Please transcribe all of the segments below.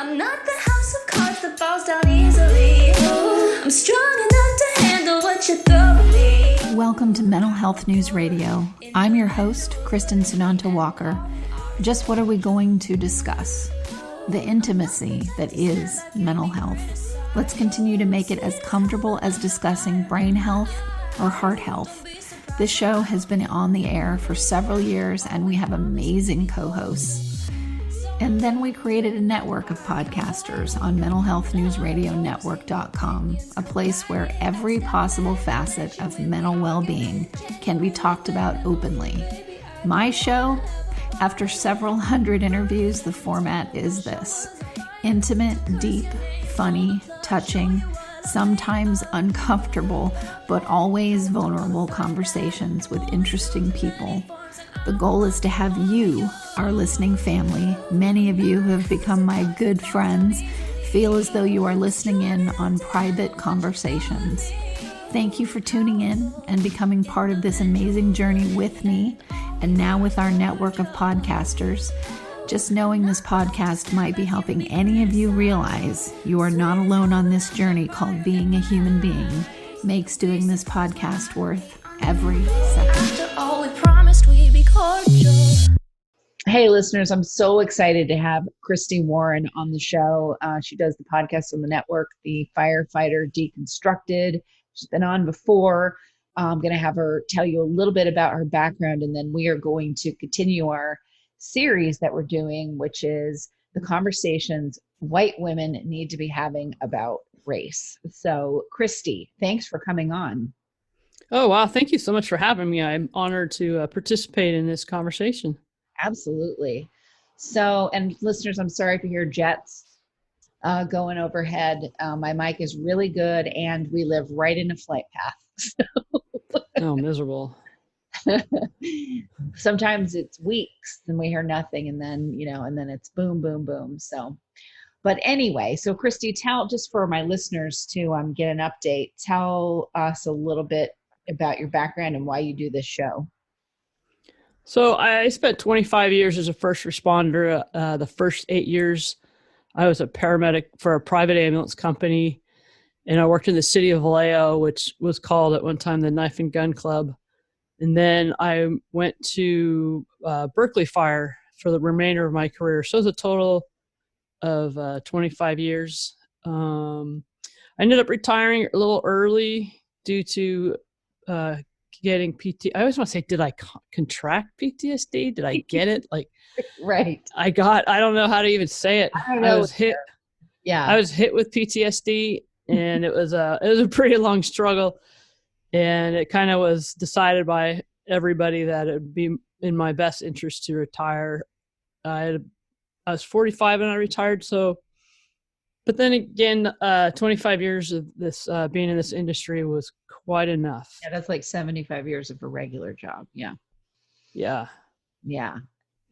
I'm not the house of cards that falls down easily. I'm strong enough to handle what you throw at me. Welcome to Mental Health News Radio. I'm your host, Kristin and Walker. Just what are we going to discuss? The intimacy that is mental health. Let's continue to make it as comfortable as discussing brain health or heart health. This show has been on the air for several years and we have amazing co-hosts. And then we created a network of podcasters on mentalhealthnewsradionetwork.com, a place where every possible facet of mental well-being can be talked about openly. My show, after several hundred interviews, the format is this: intimate, deep, funny, touching, sometimes uncomfortable, but always vulnerable conversations with interesting people. The goal is to have you, our listening family, many of you who have become my good friends, feel as though you are listening in on private conversations. Thank you for tuning in and becoming part of this amazing journey with me, and now with our network of podcasters. Just knowing this podcast might be helping any of you realize you are not alone on this journey called being a human being makes doing this podcast worth every second. After all we promised, we'd be cordial. Hey, listeners, I'm so excited to have Christy Warren on the show. She does the podcast on the network, the Firefighter Deconstructed. She's been on before. I'm going to have her tell you a little bit about her background, and then we are going to continue our series that we're doing, which is the conversations white women need to be having about race. So, Christy, thanks for coming on. Oh, wow. Thank you so much for having me. I'm honored to participate in this conversation. Absolutely. So, and listeners, I'm sorry if you hear jets going overhead. My mic is really good, and we live right in a flight path. Oh, miserable. Sometimes it's weeks and we hear nothing, and then, and then it's boom, boom, boom. So, but anyway, so Christy, tell, just for my listeners to get an update, tell us a little bit about your background and why you do this show. So I spent 25 years as a first responder. The first 8 years, I was a paramedic for a private ambulance company, and I worked in the city of Vallejo, which was called at one time the Knife and Gun Club. And then I went to Berkeley Fire for the remainder of my career. So it was a total of 25 years. I ended up retiring a little early due to getting PT. I always want to say, did I contract PTSD? Did I get it? Like, right. I don't know how to even say it. I don't know. I was hit with PTSD, and it was a pretty long struggle. And it kind of was decided by everybody that it would be in my best interest to retire. I was 45 when I retired. So, but then again, 25 years of this being in this industry was quite enough. Yeah, that's like 75 years of a regular job. Yeah. Yeah. Yeah.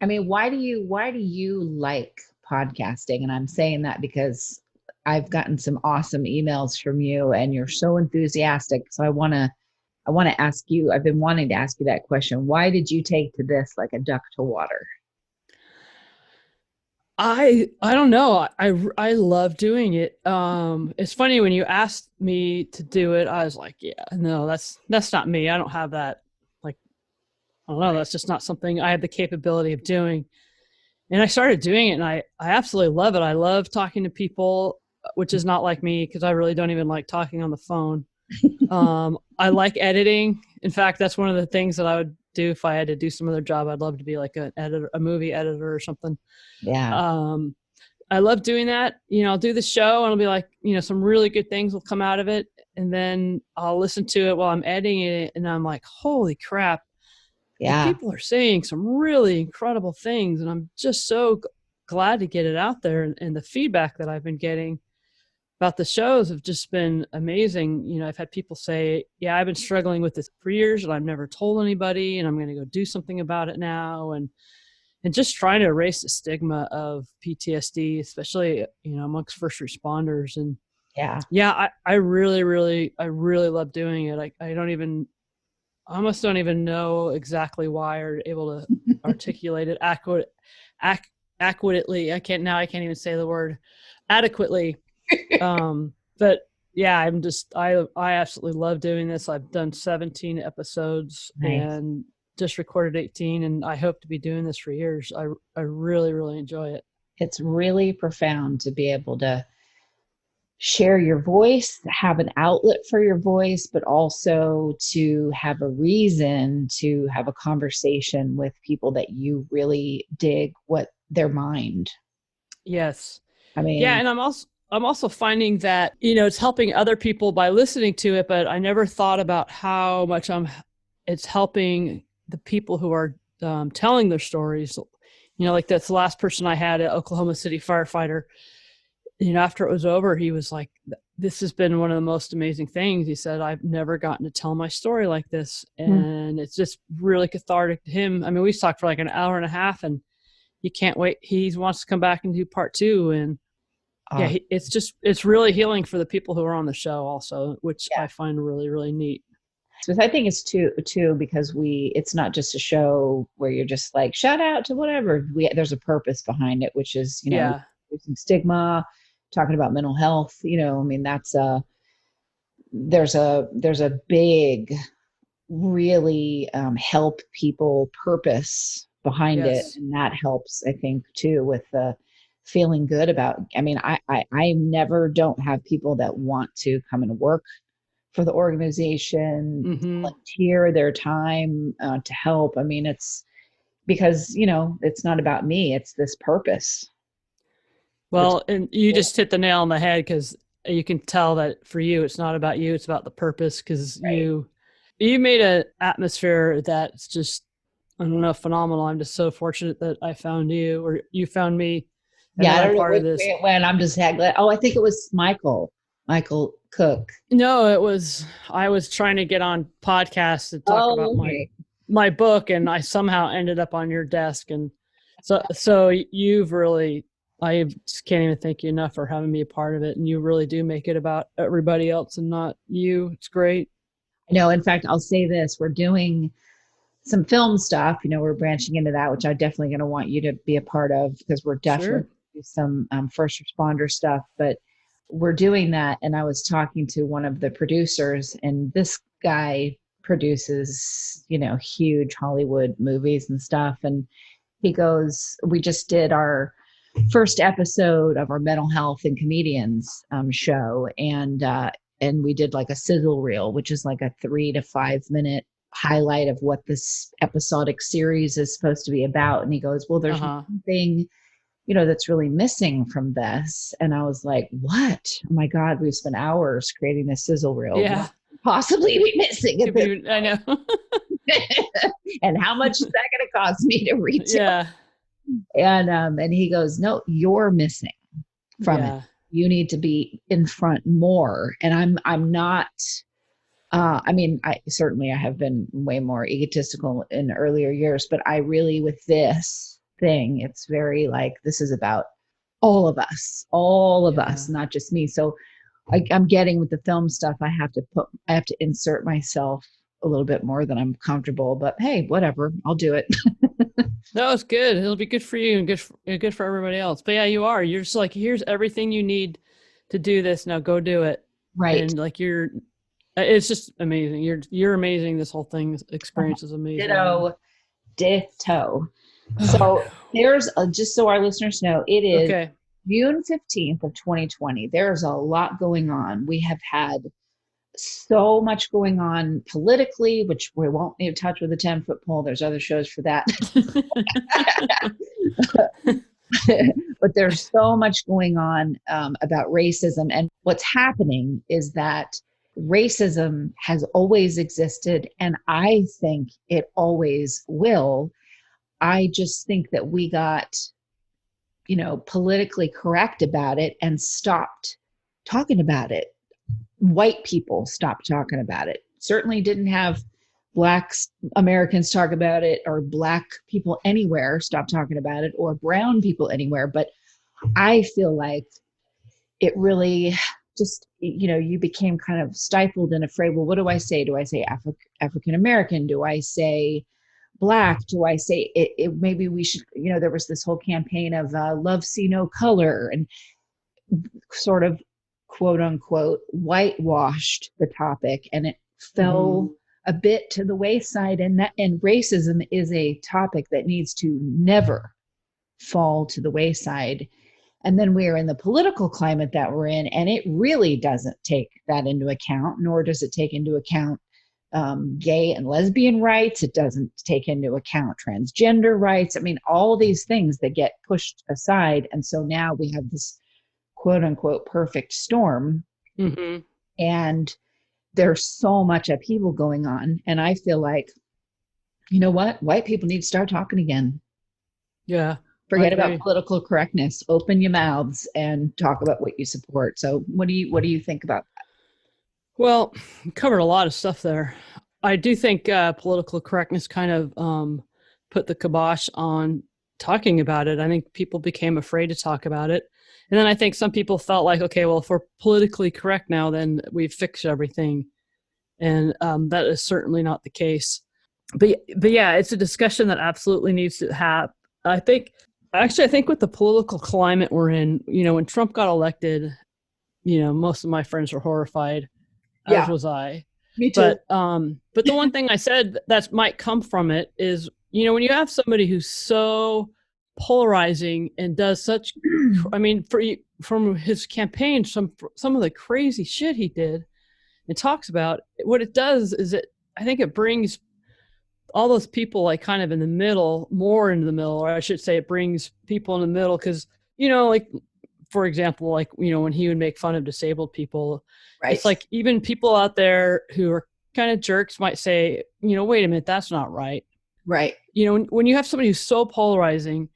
I mean, why do you like podcasting? And I'm saying that because I've gotten some awesome emails from you and you're so enthusiastic. So I want to ask you, I've been wanting to ask you that question. Why did you take to this like a duck to water? I don't know. I love doing it. It's funny when you asked me to do it, I was like, yeah, no, that's not me. I don't have that. Like, I don't know. That's just not something I have the capability of doing. And I started doing it, and I absolutely love it. I love talking to people, which is not like me because I really don't even like talking on the phone. I like editing. In fact, that's one of the things that I would do if I had to do some other job. I'd love to be like an editor, a movie editor or something. Yeah. I love doing that. I'll do the show and I'll be like, some really good things will come out of it. And then I'll listen to it while I'm editing it. And I'm like, holy crap. Yeah. People are saying some really incredible things. And I'm just so glad to get it out there. And the feedback that I've been getting about the shows have just been amazing. I've had people say, yeah, I've been struggling with this for years and I've never told anybody, and I'm going to go do something about it now. And just trying to erase the stigma of PTSD, especially, amongst first responders. And I really love doing it. I almost don't even know exactly why or able to articulate it adequately. I can't even say the word adequately. But yeah, I absolutely love doing this. I've done 17 episodes and just recorded 18, and I hope to be doing this for years. I really, really enjoy it. It's really profound to be able to share your voice, have an outlet for your voice, but also to have a reason to have a conversation with people that you really dig what their mind. Yes. I mean, yeah. And I'm also finding that, it's helping other people by listening to it, but I never thought about how much it's helping the people who are telling their stories. Like that's the last person I had, an Oklahoma City firefighter. After it was over, he was like, this has been one of the most amazing things. He said, I've never gotten to tell my story like this. And it's just really cathartic to him. I mean, we talked for like an hour and a half, and he can't wait. He wants to come back and do part 2. And it's really healing for the people who are on the show also, which I find really, really neat. So I think it's too, because it's not just a show where you're just like, shout out to whatever. There's a purpose behind it, which is, reducing stigma, talking about mental health. I mean, there's a big, really help people purpose behind it. And that helps, I think, too, with the feeling good about, I mean, I never don't have people that want to come and work for the organization, volunteer their time to help. I mean, it's because, it's not about me, it's this purpose. Well, and you just hit the nail on the head, because you can tell that for you, it's not about you, it's about the purpose, because you made an atmosphere that's just, I don't know, phenomenal. I'm just so fortunate that I found you, or you found me. Yeah, I don't know when I'm just glad. Oh, I think it was Michael Cook. No, I was trying to get on podcasts to talk about my book, and I somehow ended up on your desk. And so you've really, I just can't even thank you enough for having me a part of it. And you really do make it about everybody else and not you. It's great. No, in fact, I'll say this, we're doing some film stuff, we're branching into that, which I'm definitely going to want you to be a part of, because we're definitely do some first responder stuff, but we're doing that. And I was talking to one of the producers, and this guy produces, huge Hollywood movies and stuff. And he goes, we just did our first episode of our mental health and comedians show. And we did like a sizzle reel, which is like a 3 to 5 minute highlight of what this episodic series is supposed to be about. And he goes, well, there's one thing, that's really missing from this. And I was like, what? Oh my God, we've spent hours creating this sizzle reel. Yeah. What could possibly be missing? I know. And how much is that going to cost me to reach? Yeah. And he goes, no, you're missing from it. You need to be in front more. And I'm not, I mean, I have been way more egotistical in earlier years, but I really, with this thing, it's very like, this is about all of us, not just me. So I'm getting with the film stuff, I have to insert myself a little bit more than I'm comfortable, but hey, whatever, I'll do it. No, it's good. It'll be good for you and good for everybody else. But yeah, you're just like, here's everything you need to do this. Now go do it. Right. And like it's just amazing. You're amazing. This whole thing experience is amazing. Ditto. So there's just so our listeners know, it is June 15th of 2020. There's a lot going on. We have had so much going on politically, which we won't need to touch with a 10-foot pole. There's other shows for that. But there's so much going on about racism. And what's happening is that racism has always existed, and I think it always will. I just think that we got, politically correct about it and stopped talking about it. White people stopped talking about it. Certainly didn't have Black Americans talk about it, or Black people anywhere stop talking about it, or brown people anywhere. But I feel like it really just, you became kind of stifled and afraid. Well, what do I say? Do I say African American? Do I say Black? Do I say maybe we should, there was this whole campaign of love see no color, and sort of quote unquote whitewashed the topic, and it fell a bit to the wayside. And racism is a topic that needs to never fall to the wayside. And then we are in the political climate that we're in, and it really doesn't take that into account, nor does it take into account gay and lesbian rights. It doesn't take into account transgender rights. I mean, all these things that get pushed aside. And so now we have this quote unquote perfect storm. And there's so much upheaval going on. And I feel like, you know what? White people need to start talking again. Yeah. Forget about political correctness. Open your mouths and talk about what you support. So what do you think about that? Well, you covered a lot of stuff there. I do think political correctness kind of put the kibosh on talking about it. I think people became afraid to talk about it. And then I think some people felt like, okay, well, if we're politically correct now, then we've fixed everything. And that is certainly not the case. But yeah, it's a discussion that absolutely needs to happen. I think with the political climate we're in, when Trump got elected, most of my friends were horrified, as was I. Me too. But the one thing I said that might come from it is, when you have somebody who's so polarizing and does such, from his campaign, some of the crazy shit he did and talks about, what it does is I think it brings all those people like kind of in the middle, more into the middle, or I should say it brings people in the middle. Cause like, for example, like, when he would make fun of disabled people, right. It's like even people out there who are kind of jerks might say, wait a minute, that's not right. Right. When you have somebody who's so polarizing,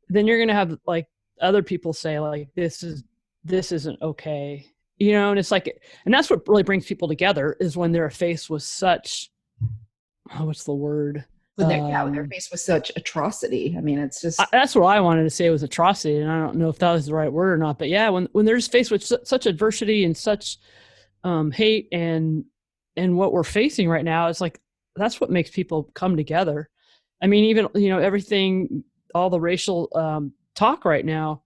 then you're going to have like other people say like, this isn't okay. And it's like, and that's what really brings people together is when they're faced with such, what's the word? When they're faced with such atrocity. I mean, it's just... That's what I wanted to say was atrocity. And I don't know if that was the right word or not. But yeah, when they're just faced with such adversity and such hate and what we're facing right now, it's like, that's what makes people come together. I mean, even, everything, all the racial talk right now,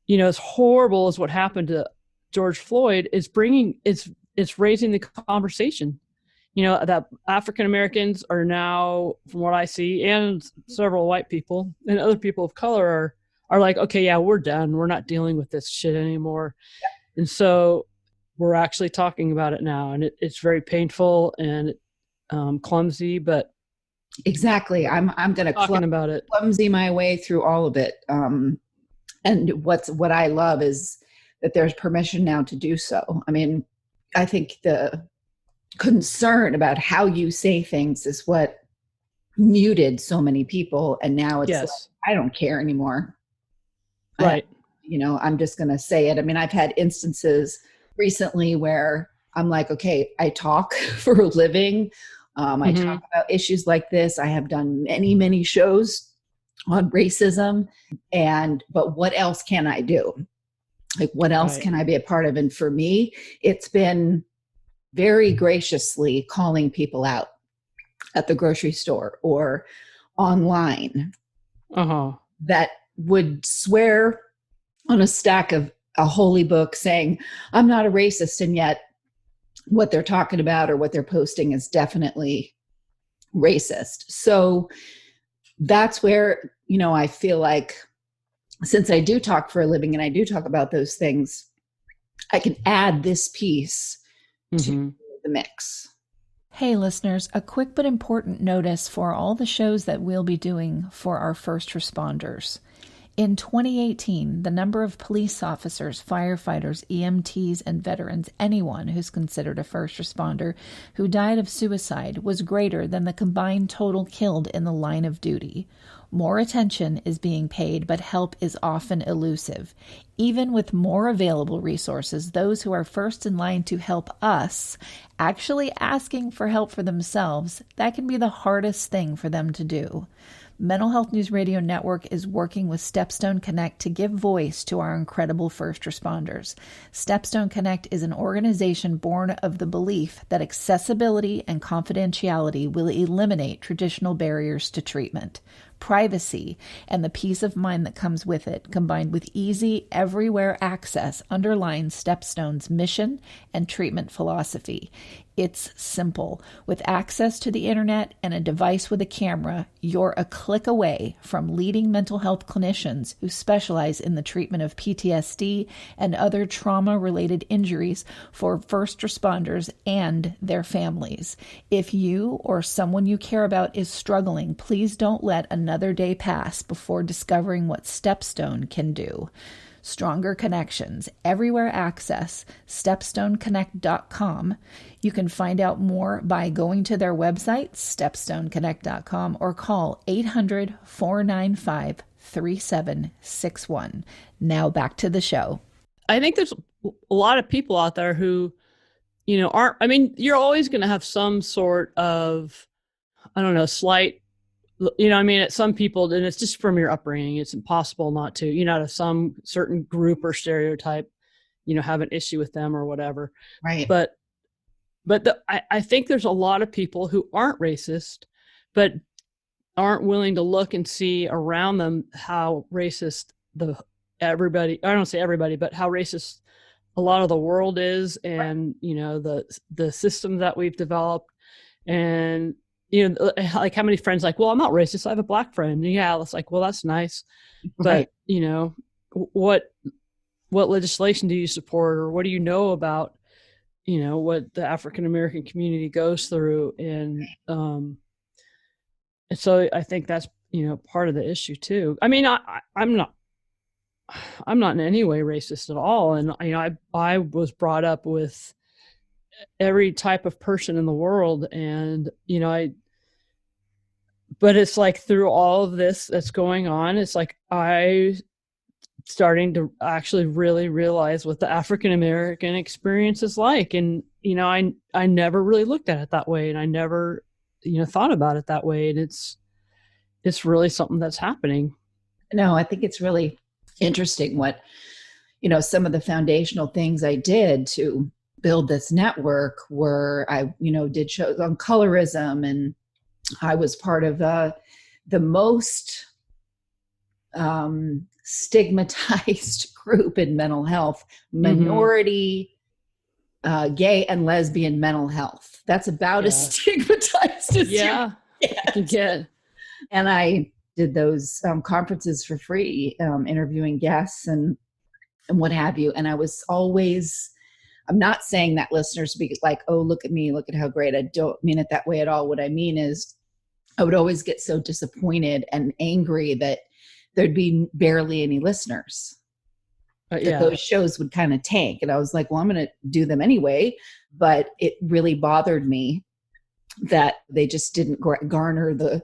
as horrible as what happened to George Floyd is it's raising the conversation. That African Americans are now, from what I see, and several white people and other people of color are like, okay, yeah, we're done. We're not dealing with this shit anymore. Yeah. And so we're actually talking about it now, and it's very painful and clumsy, but exactly. I'm going to clumsy my way through all of it. And what I love is that there's permission now to do so. I mean, I think the concern about how you say things is what muted so many people, and now it's like, I don't care anymore. Right. I'm just going to say it. I mean, I've had instances recently where I'm like, okay, I talk for a living. I talk about issues like this. I have done many, many shows on racism, but what else can I do? Like, what else can I be a part of? And for me, it's been very graciously calling people out at the grocery store or online that would swear on a stack of a holy book saying, I'm not a racist. And yet what they're talking about or what they're posting is definitely racist. So that's where, I feel like, since I do talk for a living and I do talk about those things, I can add this piece to the mix. Hey listeners, a quick but important notice for all the shows that we'll be doing for our first responders. In 2018, the number of police officers, firefighters, EMTs, and veterans, anyone who's considered a first responder, who died of suicide was greater than the combined total killed in the line of duty. More attention is being paid, but help is often elusive. Even with more available resources, those who are first in line to help us actually asking for help for themselves, that can be the hardest thing for them to do. Mental Health News Radio Network is working with Stepstone Connect to give voice to our incredible first responders. Stepstone Connect is an organization born of the belief that accessibility and confidentiality will eliminate traditional barriers to treatment. Privacy and the peace of mind that comes with it, combined with easy, everywhere access, underlines Stepstone's mission and treatment philosophy. It's simple. With access to the internet and a device with a camera, you're a click away from leading mental health clinicians who specialize in the treatment of PTSD and other trauma-related injuries for first responders and their families. If you or someone you care about is struggling, please don't let another day pass before discovering what Stepstone can do. Stronger connections, everywhere access, stepstoneconnect.com. You can find out more by going to their website, stepstoneconnect.com, or call 800-495-3761. Now back to the show. I think there's a lot of people out there who, you're always going to have some sort of, slight, at some people, and it's just from your upbringing, it's impossible not to, to some certain group or stereotype, have an issue with them or whatever. Right. But I think there's a lot of people who aren't racist, but aren't willing to look and see around them how racist I don't say everybody, but how racist a lot of the world is, and, the system that we've developed. And, like how many friends like, well, I'm not racist, I have a black friend. Yeah, it's like, well, that's nice. But, Right. What legislation do you support, or what do you know about, what the African-American community goes through? And so I think that's, part of the issue too. I mean, I'm not in any way racist at all. And, I was brought up with every type of person in the world. And, but it's like through all of this that's going on, it's like I starting to actually really realize what the African-American experience is like. And, I never really looked at it that way, and I never, thought about it that way. And it's really something that's happening. No, I think it's really interesting what, some of the foundational things I did to build this network were I, did shows on colorism, and I was part of the most stigmatized group in mental health, minority, gay and lesbian mental health. That's about as stigmatized as you can get. And I did those conferences for free, interviewing guests and what have you. And I was always, I'm not saying that listeners be like, oh, look at me, look at how great. I don't mean it that way at all. What I mean is I would always get so disappointed and angry that there'd be barely any listeners. That those shows would kind of tank. And I was like, well, I'm going to do them anyway. But it really bothered me that they just didn't garner the,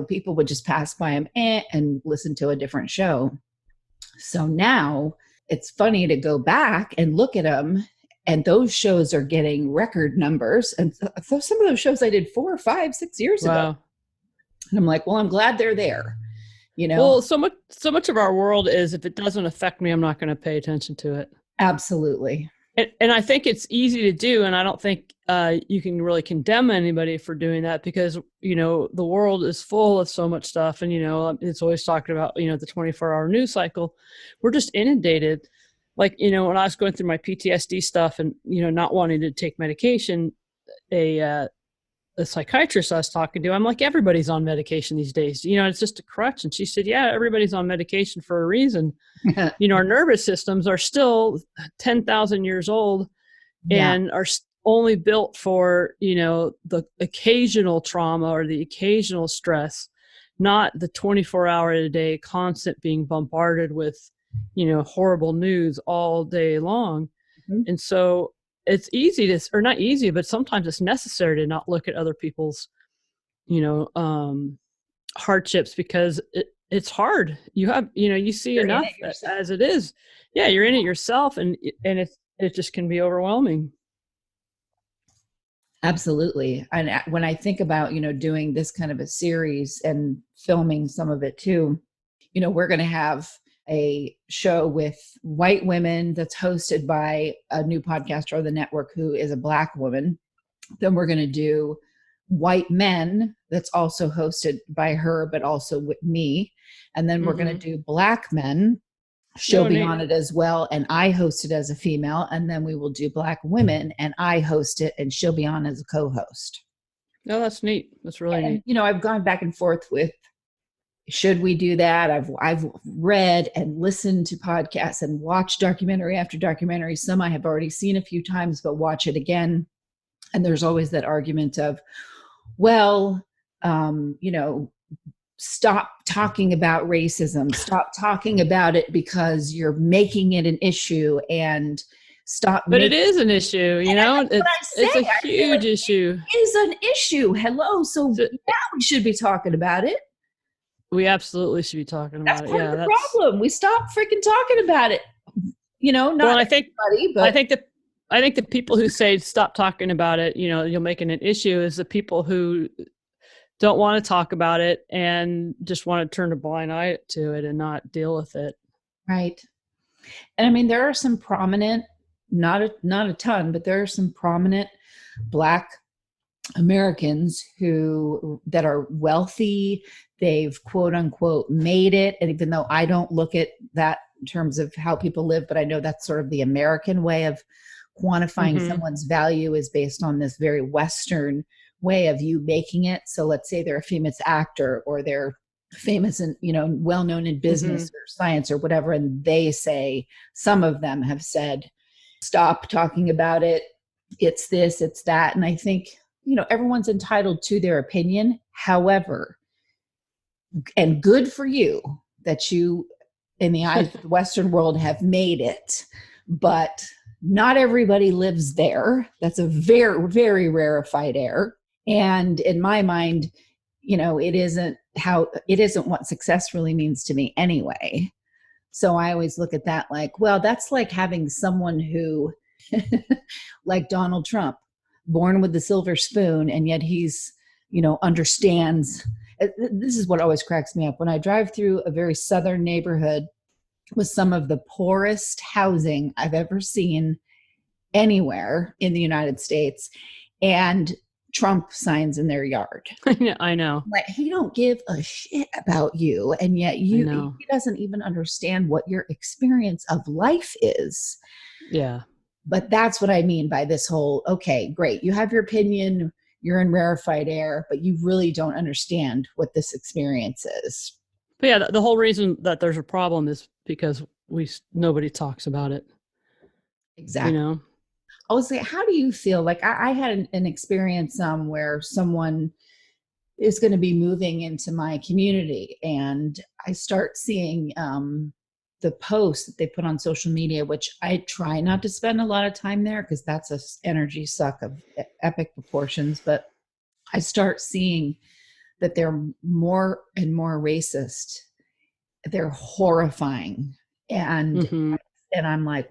people would just pass by them and listen to a different show. So now it's funny to go back and look at them, and those shows are getting record numbers. And so some of those shows I did 4, 5, 6 years ago. And I'm like, well, I'm glad they're there. Well, so much of our world is, if it doesn't affect me, I'm not going to pay attention to it. Absolutely. And I think it's easy to do. And I don't think you can really condemn anybody for doing that, because, the world is full of so much stuff. And, it's always talking about, the 24-hour news cycle. We're just inundated. Like, when I was going through my PTSD stuff and, not wanting to take medication, a psychiatrist I was talking to, I'm like, everybody's on medication these days. It's just a crutch. And she said, yeah, everybody's on medication for a reason. Our nervous systems are still 10,000 years old and are only built for, the occasional trauma or the occasional stress, not the 24-hour a day constant being bombarded with, horrible news all day long. And so it's easy to, or not easy, but sometimes it's necessary to not look at other people's, hardships, because it's hard. You have, you see You're enough as it is. Yeah, you're in it yourself, and it just can be overwhelming. Absolutely. And when I think about, doing this kind of a series and filming some of it too, we're going to have a show with white women that's hosted by a new podcaster on the network who is a Black woman. Then we're going to do white men that's also hosted by her, but also with me. And then we're going to do Black men. She'll be on it as well. And I host it as a female. And then we will do Black women and I host it and she'll be on as a co-host. No, that's neat. That's really neat. I've gone back and forth with, should we do that? I've read and listened to podcasts and watched documentary after documentary. Some I have already seen a few times, but watch it again. And there's always that argument of, well, stop talking about racism, stop talking about it because you're making it an issue, and stop. But it is an issue, it's a huge issue. It is an issue. Hello. So yeah, we should be talking about it. We absolutely should be talking about it. That's part of the problem. We stop freaking talking about it. Not everybody, but I think the people who say stop talking about it, you'll make it an issue, is the people who don't want to talk about it and just want to turn a blind eye to it and not deal with it. Right. And I mean, there are some prominent, not a ton, but there are some prominent Black Americans that are wealthy. They've quote unquote made it. And even though I don't look at that in terms of how people live, but I know that's sort of the American way of quantifying someone's value is based on this very Western way of you making it. So let's say they're a famous actor or they're famous and, well-known in business or science or whatever. And they say, some of them have said, stop talking about it. It's this, it's that. And I think, everyone's entitled to their opinion. However, and good for you that you, in the eyes of the Western world, have made it, but not everybody lives there. That's a very, very rarefied air. And in my mind, it isn't what success really means to me anyway. So I always look at that like, well, that's like having someone who, like Donald Trump, born with the silver spoon, and yet he's, understands. This is what always cracks me up. When I drive through a very southern neighborhood with some of the poorest housing I've ever seen anywhere in the United States, and Trump signs in their yard. I know. Like, he don't give a shit about you. And yet he doesn't even understand what your experience of life is. Yeah. But that's what I mean by this whole, okay, great. You have your opinion, you're in rarefied air, but you really don't understand what this experience is. But yeah, the whole reason that there's a problem is because nobody talks about it. Exactly. I was like, how do you feel? Like I had an experience where someone is going to be moving into my community, and I start seeing the posts that they put on social media, which I try not to spend a lot of time there because that's an energy suck of epic proportions. But I start seeing that they're more and more racist. They're horrifying. And I'm like,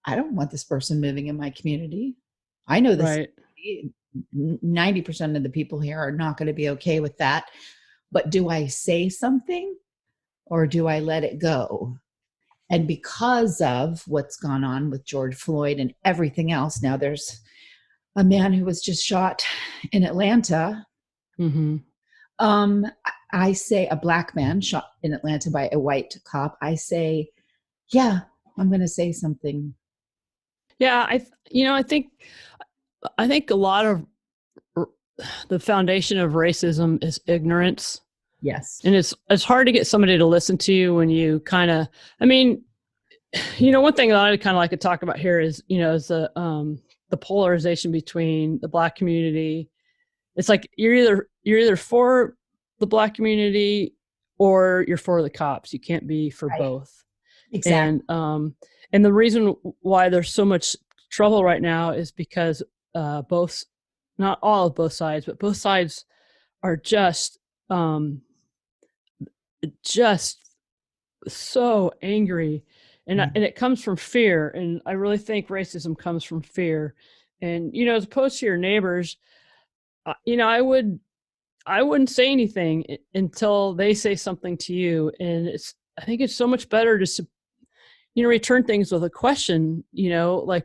I don't want this person moving in my community. I know this. Right. 90% of the people here are not going to be okay with that. But do I say something or do I let it go? And because of what's gone on with George Floyd and everything else, now there's a man who was just shot in Atlanta. I say a Black man shot in Atlanta by a white cop. I say, yeah, I'm going to say something. Yeah, I think a lot of the foundation of racism is ignorance. Yes. And it's hard to get somebody to listen to you when you kind of, one thing that I kind of like to talk about here is, is the polarization between the Black community. It's like you're either for the Black community or you're for the cops. You can't be for both. Exactly. And the reason why there's so much trouble right now is because not all of both sides, but both sides are just so angry. And it comes from fear. And I really think racism comes from fear. And, as opposed to your neighbors, I wouldn't say anything until they say something to you. And I think it's so much better to, return things with a question, like,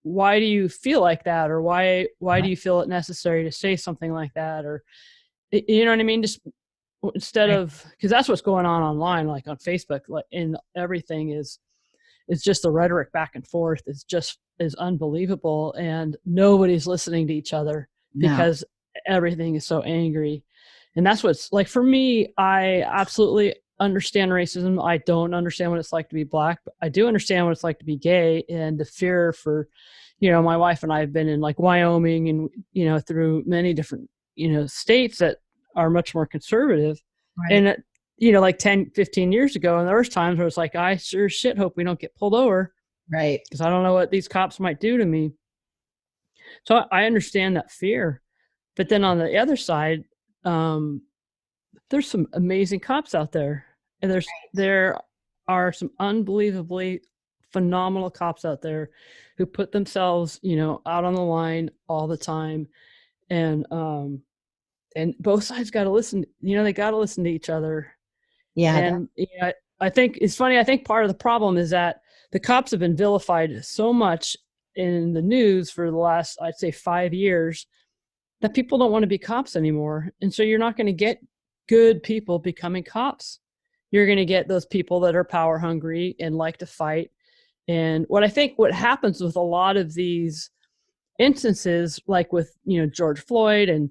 why do you feel like that? Or why do you feel it necessary to say something like that? Or, you know what I mean? Just instead of, because that's what's going on online, like on Facebook, like, and everything is just the rhetoric back and forth is unbelievable, and nobody's listening to each other because everything is so angry. And that's what's like, for me, I absolutely understand racism. I don't understand what it's like to be Black, but I do understand what it's like to be gay, and the fear for, my wife and I have been in like Wyoming and, through many different, states that are much more conservative. And, like 10, 15 years ago, and there was times where it's like, I sure shit hope we don't get pulled over. Right. Because I don't know what these cops might do to me. So I understand that fear. But then on the other side, there's some amazing cops out there. And there are some unbelievably phenomenal cops out there who put themselves, out on the line all the time. And both sides got to listen, they got to listen to each other. Yeah. And I think it's funny. I think part of the problem is that the cops have been vilified so much in the news for the last, I'd say, 5 years, that people don't want to be cops anymore. And so you're not going to get good people becoming cops. You're going to get those people that are power hungry and like to fight. And what happens with a lot of these instances, like with, George Floyd and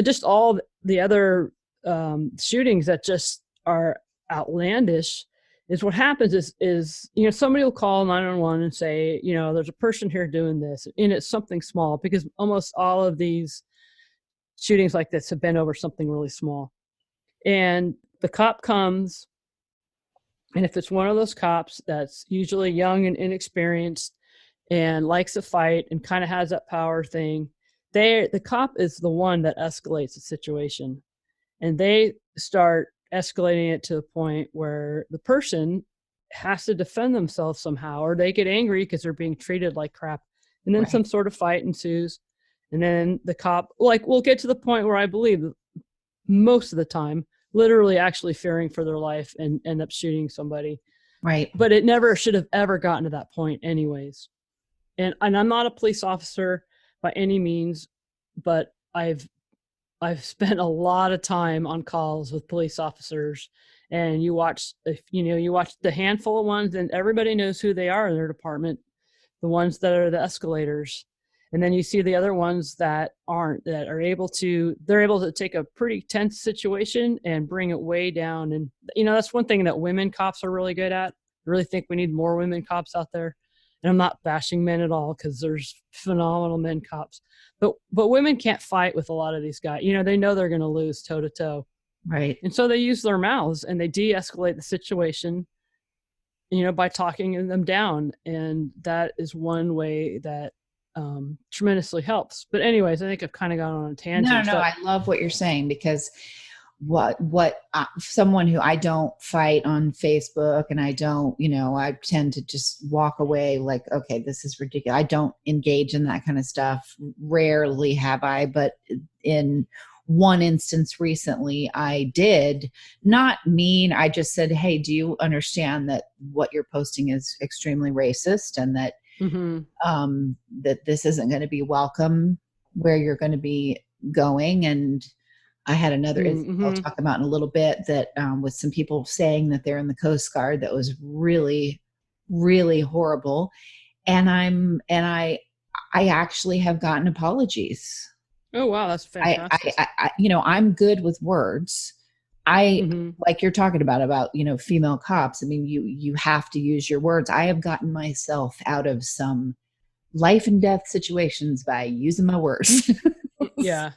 just all the other shootings that just are outlandish, is what happens is somebody will call 911 and say, there's a person here doing this, and it's something small, because almost all of these shootings like this have been over something really small. And the cop comes, and if it's one of those cops that's usually young and inexperienced and likes to fight and kind of has that power thing, the cop is the one that escalates the situation. And they start escalating it to the point where the person has to defend themselves somehow, or they get angry because they're being treated like crap. And then some sort of fight ensues. And then the cop, will get to the point where I believe most of the time, literally actually fearing for their life and end up shooting somebody. Right. But it never should have ever gotten to that point anyways. And I'm not a police officer by any means, but I've spent a lot of time on calls with police officers, and you watch the handful of ones, and everybody knows who they are in their department, the ones that are the escalators. And then you see the other ones that aren't, they're able to take a pretty tense situation and bring it way down. And, that's one thing that women cops are really good at. I really think we need more women cops out there. And I'm not bashing men at all, because there's phenomenal men cops. But women can't fight with a lot of these guys. They know they're going to lose toe to toe. Right. And so they use their mouths and they de-escalate the situation, by talking them down. And that is one way that tremendously helps. But anyways, I think I've kind of gone on a tangent. No, I love what you're saying, because someone who I don't fight on Facebook, and I don't, I tend to just walk away like, okay, this is ridiculous. I don't engage in that kind of stuff. Rarely have I, but in one instance recently I did. Not mean, I just said, hey, do you understand that what you're posting is extremely racist, and that that this isn't going to be welcome where you're going to be going? And I had another instance I'll talk about in a little bit, that with some people saying that they're in the Coast Guard, that was really, really horrible. And I actually have gotten apologies. Oh, wow. That's fantastic. I'm good with words. Like you're talking about, female cops. I mean, you have to use your words. I have gotten myself out of some life and death situations by using my words. Yeah.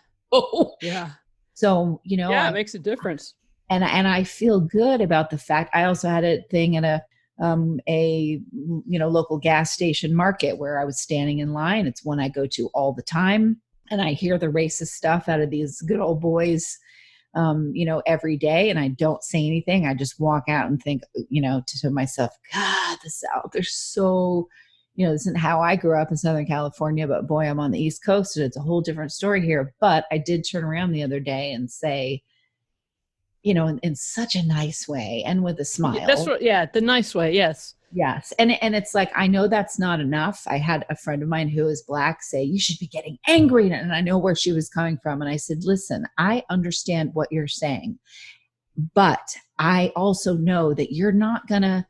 Yeah. So, it makes a difference. And I feel good about the fact. I also had a thing at a local gas station market where I was standing in line. It's one I go to all the time. And I hear the racist stuff out of these good old boys, every day. And I don't say anything. I just walk out and think, to myself, God, the South, they're so, this isn't how I grew up in Southern California, but boy, I'm on the East Coast and it's a whole different story here. But I did turn around the other day and say, in such a nice way and with a smile. That's what, the nice way. Yes. Yes. And it's like, I know that's not enough. I had a friend of mine who is Black say, you should be getting angry. And I know where she was coming from. And I said, listen, I understand what you're saying, but I also know that you're not gonna,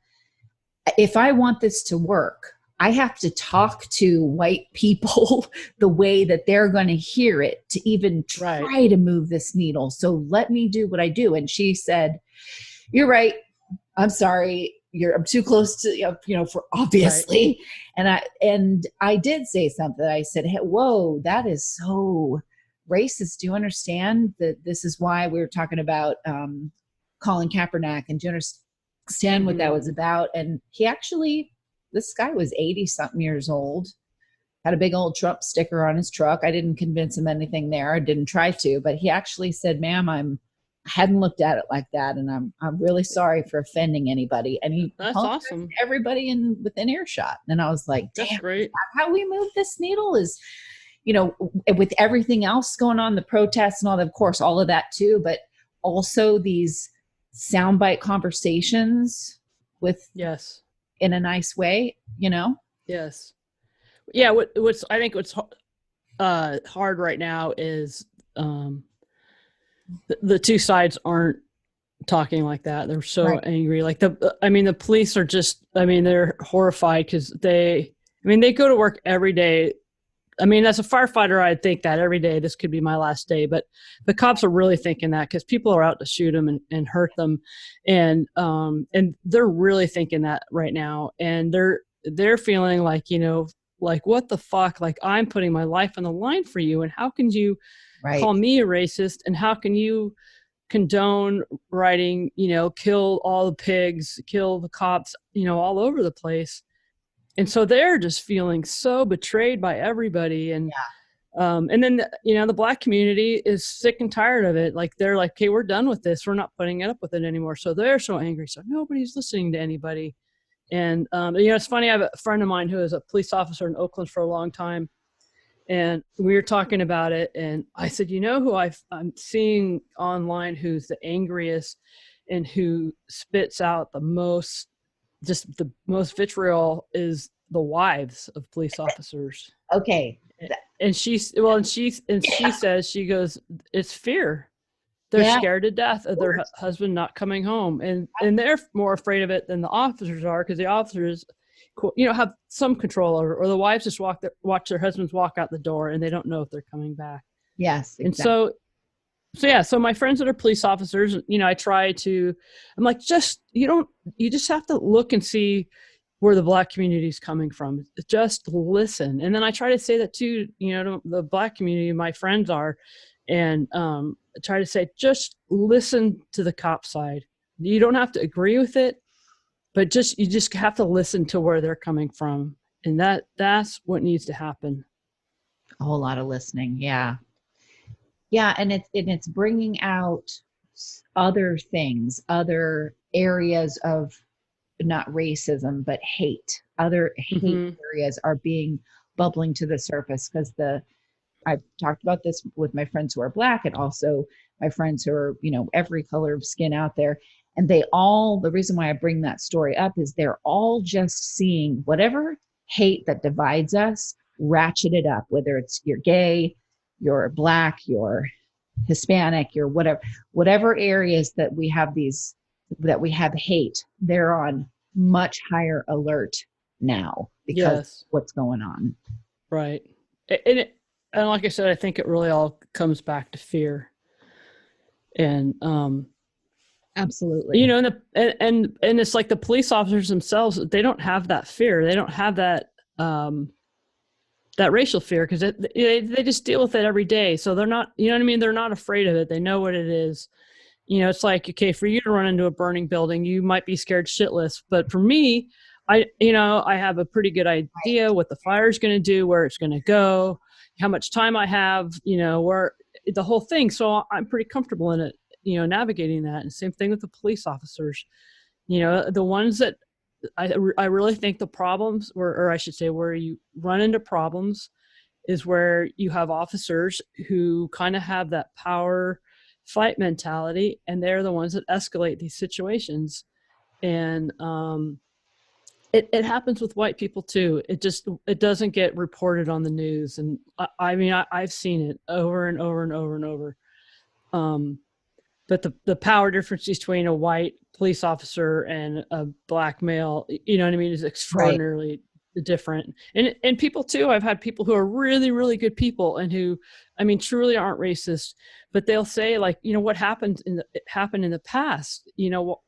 if I want this to work, I have to talk to white people the way that they're going to hear it to even try to move this needle. So let me do what I do. And she said, you're right. I'm sorry. I'm too close to, for obviously. Right. And I did say something. I said, hey, whoa, that is so racist. Do you understand that this is why we were talking about Colin Kaepernick? And do you understand what that was about? And he actually, this guy was 80 something years old, had a big old Trump sticker on his truck. I didn't convince him anything there. I didn't try to, but he actually said, ma'am, I hadn't looked at it like that. And I'm really sorry for offending anybody. And he that's awesome. Everybody within earshot. And I was like, damn, that's great. How we move this needle is, with everything else going on, the protests and all that, of course, all of that too, but also these soundbite conversations with, yes, in a nice way, Yes. Yeah. What's hard right now is, the two sides aren't talking like that. They're so angry. Like the police are just, they're horrified because they go to work every day. As a firefighter, I'd think that every day, this could be my last day, but the cops are really thinking that because people are out to shoot them and hurt them. And they're really thinking that right now. And they're feeling like, like, what the fuck? Like, I'm putting my life on the line for you. And how can you call me a racist? And how can you condone writing, kill all the pigs, kill the cops, all over the place? And so they're just feeling so betrayed by everybody. And then, the Black community is sick and tired of it. Like, they're like, okay, we're done with this. We're not putting it up with it anymore. So they're so angry. So nobody's listening to anybody. And, it's funny. I have a friend of mine who is a police officer in Oakland for a long time. And we were talking about it. And I said, who I'm seeing online who's the angriest and who spits out the most vitriol is the wives of police officers. Okay. And she says, she goes, it's fear. They're scared to death of their husband not coming home. And they're more afraid of it than the officers are, because the officers, have some control over it, or the wives just watch their husbands walk out the door and they don't know if they're coming back. Yes. Exactly. And so my friends that are police officers, I try to, I'm like, you just have to look and see where the Black community is coming from. Just listen. And then I try to say that too, to the Black community, my friends are, and try to say, just listen to the cop side. You don't have to agree with it, but you just have to listen to where they're coming from. And that's what needs to happen. A whole lot of listening. Yeah. Yeah. And it's bringing out other things, other areas of not racism, but hate. Other hate areas are bubbling to the surface, because I've talked about this with my friends who are Black, and also my friends who are, every color of skin out there. And the reason why I bring that story up is they're all just seeing whatever hate that divides us, ratcheted up, whether it's you're gay, you're Black, you're Hispanic, you're whatever areas that we have hate, they're on much higher alert now because of what's going on. Right. And like I said, I think it really all comes back to fear. And, absolutely. And it's like the police officers themselves, they don't have that fear. They don't have that, that racial fear, because they just deal with it every day. So they're not, they're not afraid of it. They know what it is. It's like, okay, for you to run into a burning building, you might be scared shitless. But for me, I have a pretty good idea what the fire is going to do, where it's going to go, how much time I have, where the whole thing. So I'm pretty comfortable in it, navigating that. And same thing with the police officers, the ones that I really think the problems or I should say where you run into problems is where you have officers who kind of have that power fight mentality, and they're the ones that escalate these situations. And it happens with white people too. It doesn't get reported on the news. And I've seen it over and over and over and over. But the power difference between a white police officer and a black male, you know what I mean, is extraordinarily different. And people too, I've had people who are really, really good people and who, I mean, truly aren't racist, but they'll say like, you know, what happened happened in the past, you know,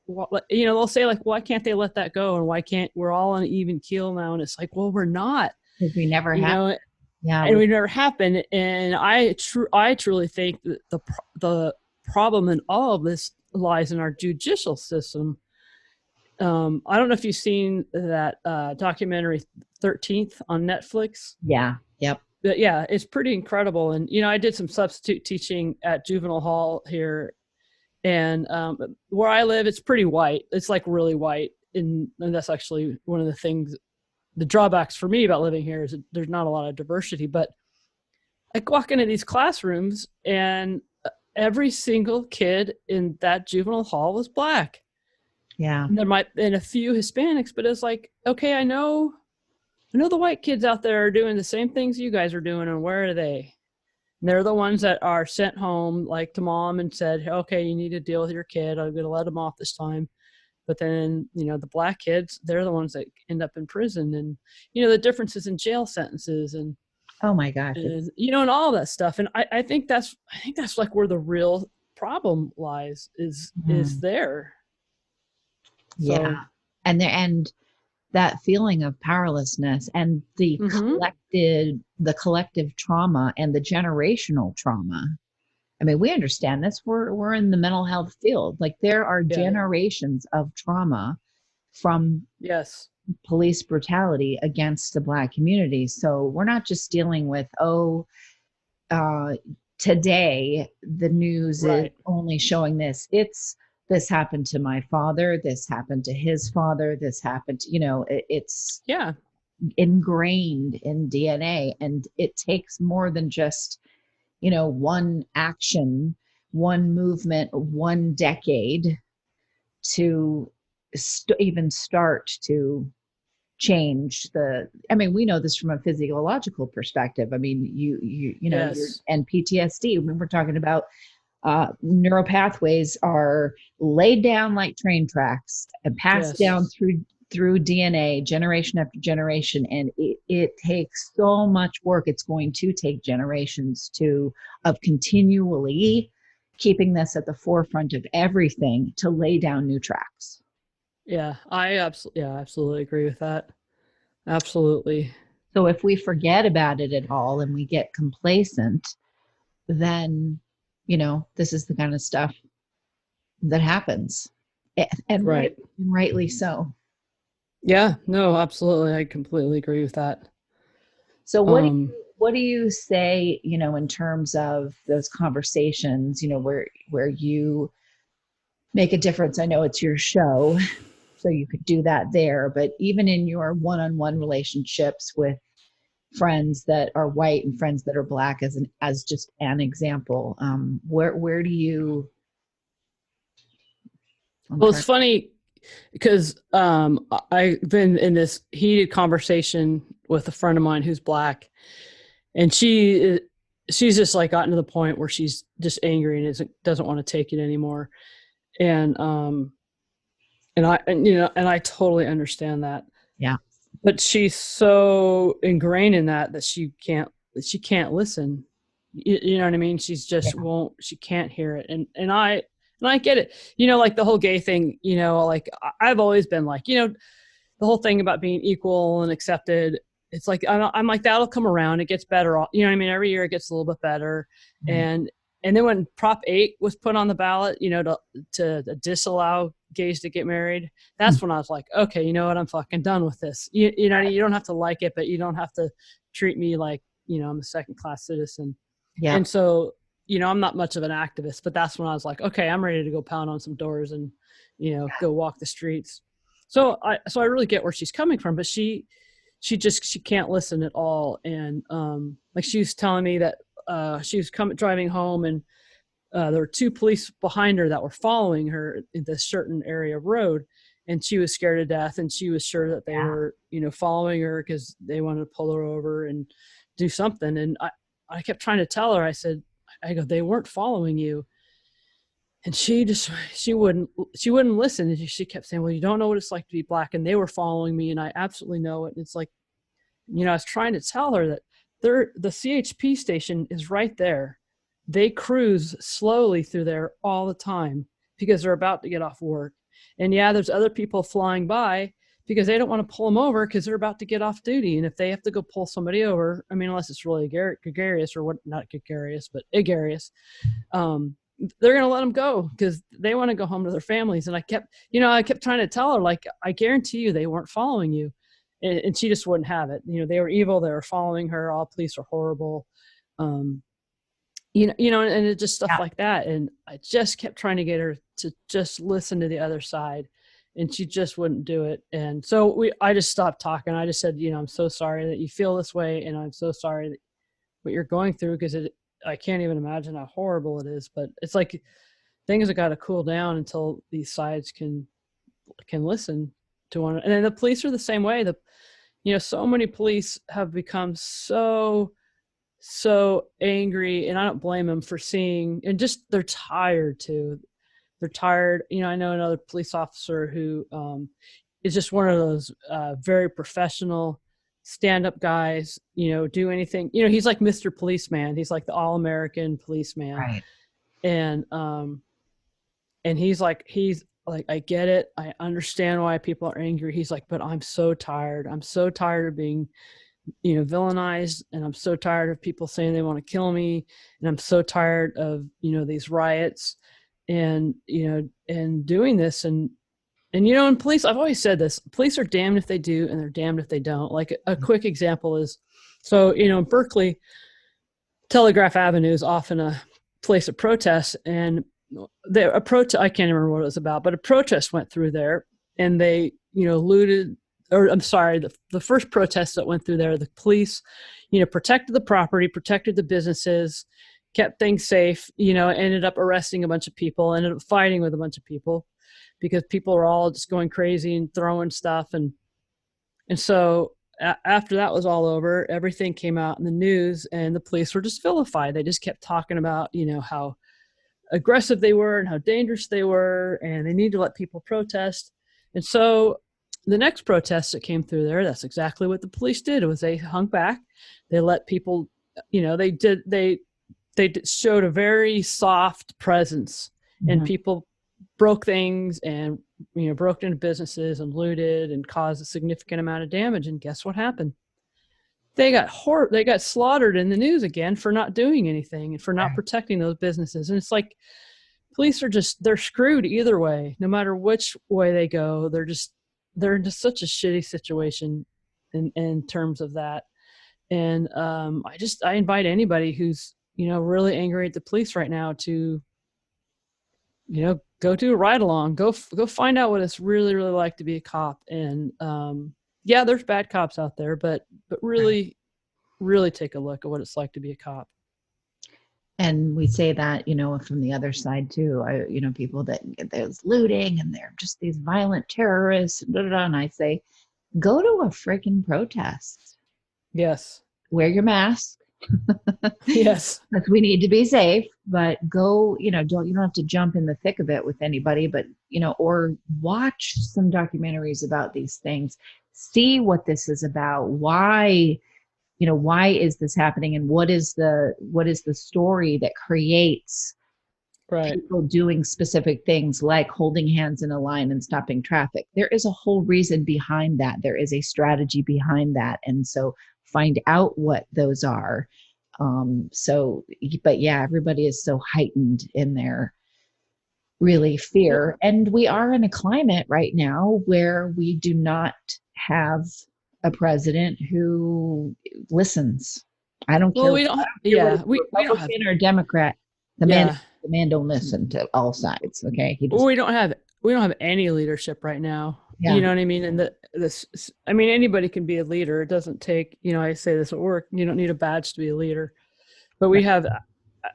they'll say like, why can't they let that go? And why can't, we're all on an even keel now? And it's like, well, we're not. Because we never you have. know, Yeah. And we never happened. And I truly think that the problem in all of this lies in our judicial system. I don't know if you've seen that documentary 13th on Netflix. Yeah. Yep. But yeah, it's pretty incredible. And, you know, I did some substitute teaching at Juvenile Hall here. And where I live, it's pretty white. It's like really white. And that's actually one of the things, the drawbacks for me about living here is that there's not a lot of diversity. But I walk into these classrooms and every single kid in that juvenile hall was black. Yeah. And there might been a few Hispanics, but it's like, okay, I know the white kids out there are doing the same things you guys are doing, and where are they? And they're the ones that are sent home like to mom and said, okay, you need to deal with your kid. I'm going to let them off this time. But then, you know, the black kids, they're the ones that end up in prison. And, you know, the differences in jail sentences and, oh my gosh. and you know, and all that stuff. And I think that's like where the real problem lies is there. Yeah. And that feeling of powerlessness and the collective trauma and the generational trauma. I mean, we understand this. We're in the mental health field. Like there are generations of trauma from police brutality against the Black community. So we're not just dealing with, today the news is only showing this. It's this happened to my father. This happened to his father. This happened to, you know, it's ingrained in DNA, and it takes more than just, you know, one action, one movement, one decade to even start to change I mean, we know this from a physiological perspective. I mean, you know, and PTSD, when we're talking about neuropathways are laid down like train tracks and passed down through DNA generation after generation. And it takes so much work. It's going to take generations of continually keeping this at the forefront of everything to lay down new tracks. Yeah, I absolutely agree with that. Absolutely. So if we forget about it at all and we get complacent, then, you know, this is the kind of stuff that happens. And rightly so. Yeah, no, absolutely. I completely agree with that. So what do you say, you know, in terms of those conversations, you know, where you make a difference? I know it's your show, so you could do that there, but even in your one-on-one relationships with friends that are white and friends that are Black, as just an example, where do you? Well, it's funny because I've been in this heated conversation with a friend of mine who's Black, and she's just like gotten to the point where she's just angry and doesn't want to take it anymore, and I totally understand that. Yeah. But she's so ingrained in that she can't listen. You know what I mean? She's just she can't hear it. And I get it. You know, like the whole gay thing, you know, like I've always been like, you know, the whole thing about being equal and accepted. It's like, I'm like, that'll come around. It gets better. You know what I mean? Every year it gets a little bit better. Mm-hmm. And then when Prop 8 was put on the ballot, you know, to disallow gays to get married, that's when I was like, okay, you know what? I'm fucking done with this. You know, you don't have to like it, but you don't have to treat me like, you know, I'm a second-class citizen. Yeah. And so, you know, I'm not much of an activist, but that's when I was like, okay, I'm ready to go pound on some doors and, you know, go walk the streets. So I really get where she's coming from, but she can't listen at all. And like she was telling me that she was driving home, and there were two police behind her that were following her in this certain area of road, and she was scared to death, and she was sure that they were, following her because they wanted to pull her over and do something. And I kept trying to tell her, I go, they weren't following you. And she wouldn't listen. And she kept saying, well, you don't know what it's like to be Black, and they were following me, and I absolutely know it. And it's like, I was trying to tell her that the CHP station is right there. They cruise slowly through there all the time because they're about to get off work. And there's other people flying by because they don't want to pull them over because they're about to get off duty. And if they have to go pull somebody over, I mean, unless it's really gregarious or what, not gregarious, but egregious, they're going to let them go because they want to go home to their families. And I kept trying to tell her, like, I guarantee you they weren't following you. And she just wouldn't have it. They were evil. They were following her. All police are horrible. And it's just stuff like that. And I just kept trying to get her to just listen to the other side, and she just wouldn't do it. And so I just stopped talking. I just said, I'm so sorry that you feel this way, and I'm so sorry that what you're going through, because I can't even imagine how horrible it is. But it's like things have got to cool down until these sides can listen to one. And then the police are the same way. So many police have become so angry, and I don't blame them for seeing, and just they're tired too. They're tired. I know another police officer who is just one of those very professional stand-up guys, do anything. He's like Mr. Policeman. He's like the all-American policeman. Right. And he's like, I get it. I understand why people are angry. He's like, but I'm so tired. I'm so tired of being villainized, and I'm so tired of people saying they want to kill me, and I'm so tired of these riots, and and doing this, and in police, I've always said this: police are damned if they do, and they're damned if they don't. Like a quick example is, so in Berkeley, Telegraph Avenue is often a place of protest, and I can't remember what it was about, but a protest went through there, and they looted. Or I'm sorry, the first protest that went through there, the police, protected the property, protected the businesses, kept things safe, ended up arresting a bunch of people, ended up fighting with a bunch of people because people were all just going crazy and throwing stuff. And so after that was all over, everything came out in the news, and the police were just vilified. They just kept talking about, how aggressive they were and how dangerous they were, and they need to let people protest. And so the next protest that came through there, that's exactly what the police did. It was they hung back. They let people, they showed a very soft presence, and people broke things and, broke into businesses and looted and caused a significant amount of damage. And guess what happened? They got slaughtered in the news again for not doing anything and for not protecting those businesses. And it's like, police they're screwed either way. No matter which way they go, they're in such a shitty situation in terms of that. And I invite anybody who's, really angry at the police right now to, go do a ride along, go find out what it's really, really like to be a cop. And there's bad cops out there, but really, really take a look at what it's like to be a cop. And we say that, from the other side too, people that there's looting and they're just these violent terrorists, and I say, go to a freaking protest. Yes. Wear your mask. Yes. Because we need to be safe, but go, you don't have to jump in the thick of it with anybody, but, or watch some documentaries about these things, see what this is about, why is this happening, and what is the story that creates people doing specific things like holding hands in a line and stopping traffic. There is a whole reason behind that. There is a strategy behind that. And so find out what those are. But everybody is so heightened in their really fear. And we are in a climate right now where we do not have a president who listens. I don't care. We don't have or Democrat. The man don't listen to all sides. Okay. We don't have any leadership right now. Yeah. You know what I mean? And anybody can be a leader. It doesn't take, I say this at work, you don't need a badge to be a leader, but we have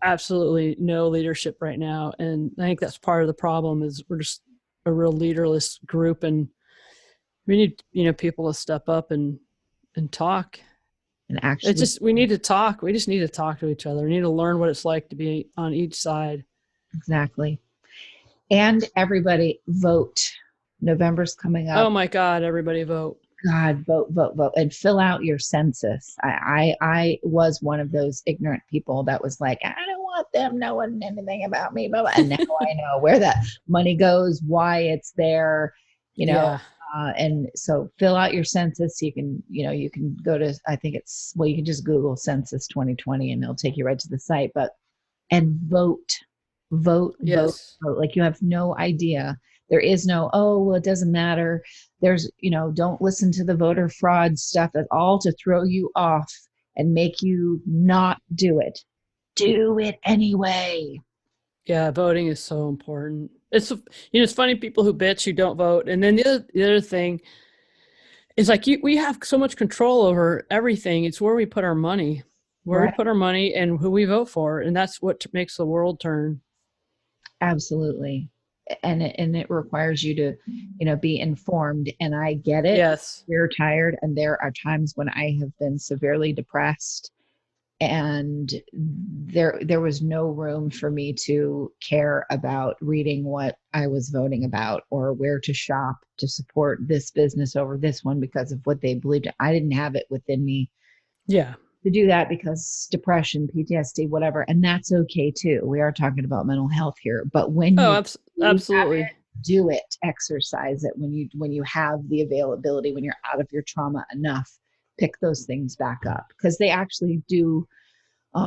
absolutely no leadership right now. And I think that's part of the problem is we're just a real leaderless group, and we need, people to step up and talk. And actually, we need to talk. We just need to talk to each other. We need to learn what it's like to be on each side. Exactly. And everybody vote. November's coming up. Oh my God, everybody vote. God, vote, and fill out your census. I was one of those ignorant people that was like, I don't want them knowing anything about me. And now I know where that money goes, why it's there, Yeah. And so fill out your census. You can go to, I think you can just Google census 2020 and it'll take you right to the site, and vote. Yes. Vote. Like, you have no idea. There is no, it doesn't matter. There's, don't listen to the voter fraud stuff. That's all to throw you off and make you not do it. Do it anyway. Yeah, voting is so important. It's funny, people who bitch who don't vote. And then the other thing is, like, we have so much control over everything. It's where we put our money, Right. we put our money and who we vote for. And that's what makes the world turn. Absolutely. And it requires you to, be informed. And I get it. Yes. We're tired. And there are times when I have been severely depressed, and there was no room for me to care about reading what I was voting about or where to shop to support this business over this one because of what they believed. I didn't have it within me. Yeah. To do that because depression, PTSD, whatever. And that's okay too. We are talking about mental health here, but when absolutely do it, exercise it when you have the availability, when you're out of your trauma enough, pick those things back up, because they actually do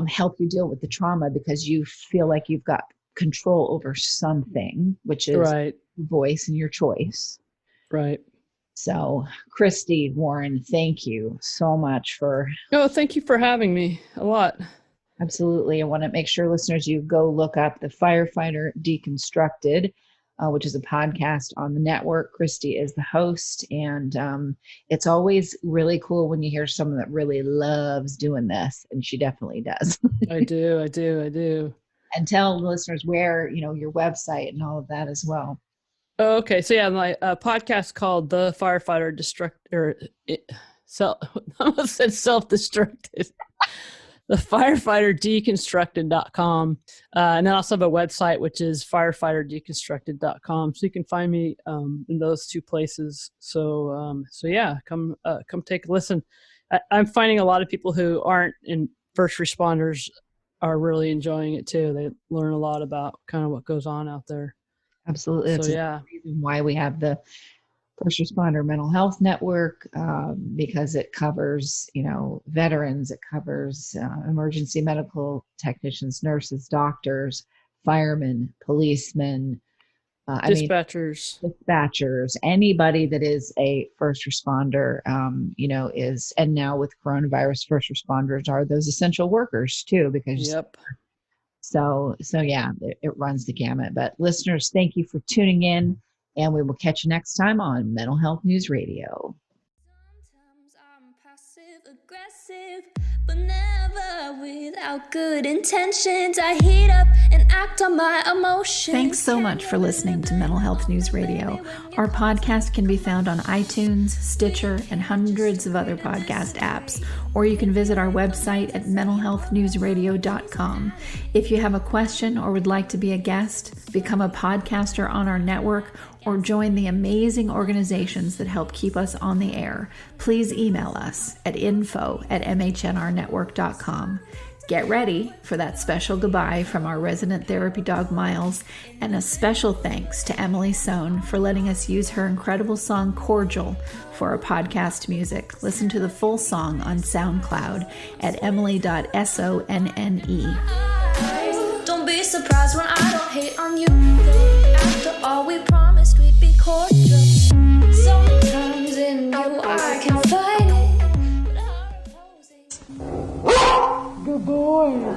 help you deal with the trauma, because you feel like you've got control over something, which is right. your voice and your choice. Right. So, Christy Warren, thank you so much for. Oh, thank you for having me a lot. Absolutely. I want to make sure, listeners, you go look up the Firefighter Deconstructed, which is a podcast on the network. Christy is the host, and it's always really cool when you hear someone that really loves doing this, and she definitely does. I do. And tell the listeners where, your website and all of that as well. Okay, so yeah, my podcast called The Firefighter I almost said self-destructed. The Firefighter Deconstructed.com. And then I also have a website, which is firefighterdeconstructed.com. So you can find me in those two places. So yeah, come take a listen. I'm finding a lot of people who aren't in first responders are really enjoying it too. They learn a lot about kind of what goes on out there. Absolutely. That's the reason why we have the First Responder Mental Health Network, because it covers, veterans, it covers emergency medical technicians, nurses, doctors, firemen, policemen, dispatchers, anybody that is a first responder, and now with coronavirus, first responders are those essential workers too, because yep. So yeah, it runs the gamut. But listeners, thank you for tuning in, and we will catch you next time on Mental Health News Radio. Sometimes I'm passive aggressive, but never without good intentions. I heat up and act on my emotions. Thanks so much for listening to Mental Health News Radio. Our podcast can be found on iTunes, Stitcher, and hundreds of other podcast apps, or you can visit our website at mentalhealthnewsradio.com. If you have a question or would like to be a guest, become a podcaster on our network, or join the amazing organizations that help keep us on the air, please email us at info@mhnrnetwork.com. Get ready for that special goodbye from our resident therapy dog, Miles, and a special thanks to Emily Sohn for letting us use her incredible song, Cordial, for our podcast music. Listen to the full song on SoundCloud at emily.sonne. Don't be surprised when I don't hate on you. After all, we promised we'd be cordial. Sometimes in you I can fight it, but I oppose it. Good boy.